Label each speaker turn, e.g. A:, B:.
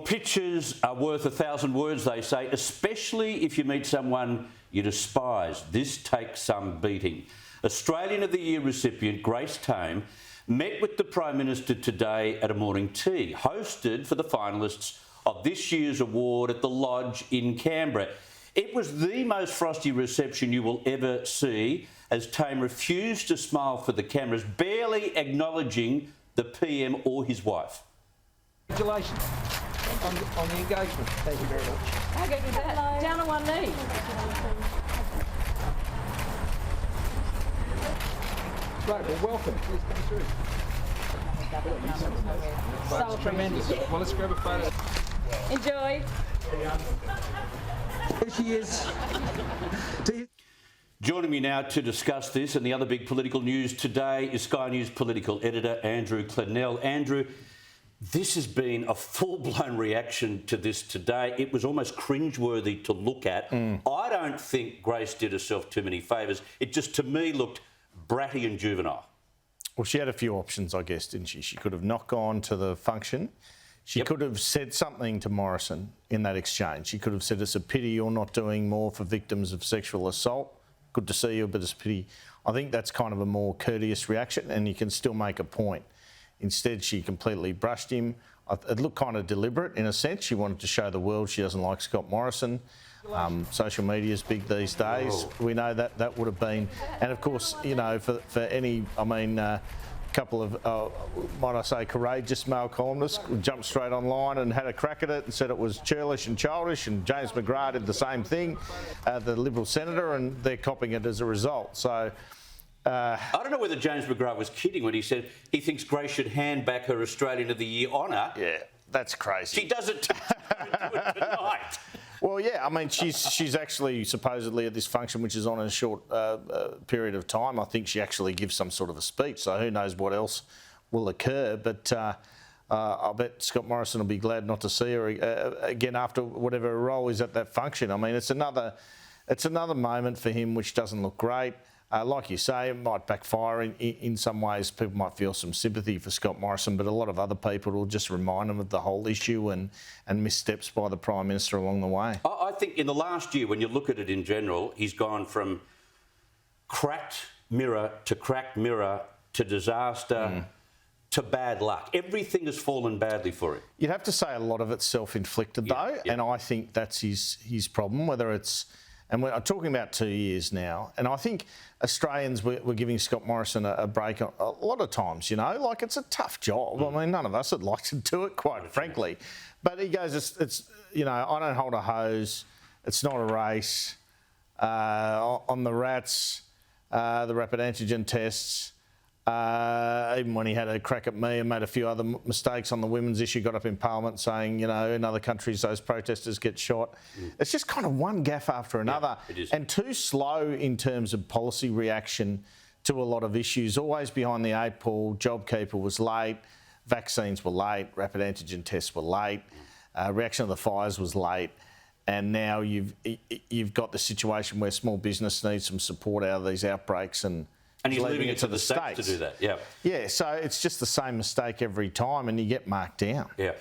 A: pictures are worth 1,000 words, they say, especially if you meet someone you despise. This takes some beating. Australian of the Year recipient Grace Tame met with the Prime Minister today at a morning tea, hosted for the finalists of this year's award at the Lodge in Canberra. It was the most frosty reception you will ever see, as Tame refused to smile for the cameras, barely acknowledging the PM or his wife.
B: Congratulations on the engagement. Thank you very much.
C: How good is that? Hello. Down on one knee.
B: Great, well, welcome. Please come through. That's tremendous. Well, let's grab a photo.
C: Enjoy.
B: Here she is.
A: Joining me now to discuss this and the other big political news today is Sky News political editor Andrew Clennell. Andrew, this has been a full-blown reaction to this today. It was almost cringeworthy to look at. I don't think Grace did herself too many favours. It just, to me, looked bratty and juvenile.
D: Well, she had a few options, I guess, didn't she? She could have not gone to the function. She could have said something to Morrison in that exchange. She could have said, it's a pity you're not doing more for victims of sexual assault. Good to see you, but it's a pity. I think that's kind of a more courteous reaction, and you can still make a point. Instead, she completely brushed him. It looked kind of deliberate in a sense. She wanted to show the world she doesn't like Scott Morrison. Social media is big these days. We know that would have been, and of course, you know, for any, I mean, couple of, might I say, courageous male columnists jumped straight online and had a crack at it and said it was churlish and childish, and James McGrath did the same thing, the Liberal senator, and they're copying it as a result. So.
A: I don't know whether James McGrath was kidding when he said he thinks Grace should hand back her Australian of the Year honour.
D: Yeah, that's crazy.
A: She does it tonight.
D: Well, yeah, I mean, she's actually supposedly at this function, which is on a short period of time. I think she actually gives some sort of a speech, so who knows what else will occur. But I bet Scott Morrison will be glad not to see her again after whatever her role is at that function. I mean, it's another moment for him which doesn't look great. Like you say, it might backfire in some ways. People might feel some sympathy for Scott Morrison, but a lot of other people will just remind them of the whole issue and missteps by the Prime Minister along the way.
A: I think in the last year, when you look at it in general, he's gone from cracked mirror to disaster to bad luck. Everything has fallen badly for him.
D: You'd have to say a lot of it's self-inflicted, though, and I think that's his problem, whether it's... And we're talking about 2 years now, and I think Australians were giving Scott Morrison a break a lot of times, you know, like it's a tough job. I mean, none of us would like to do it, quite frankly. But he goes, it's you know, I don't hold a hose, it's not a race. On the rats, the rapid antigen tests, even when he had a crack at me and made a few other mistakes on the women's issue, got up in Parliament saying, you know, in other countries those protesters get shot. It's just kind of one gaffe after another, and too slow in terms of policy reaction to a lot of issues. Always behind the 8 ball. JobKeeper was late, vaccines were late, rapid antigen tests were late, reaction of the fires was late. And now you've got the situation where small business needs some support out of these outbreaks, and
A: he's leaving it to the states to do that. Yeah.
D: Yeah, so it's just the same mistake every time, and you get marked down.
A: Yeah.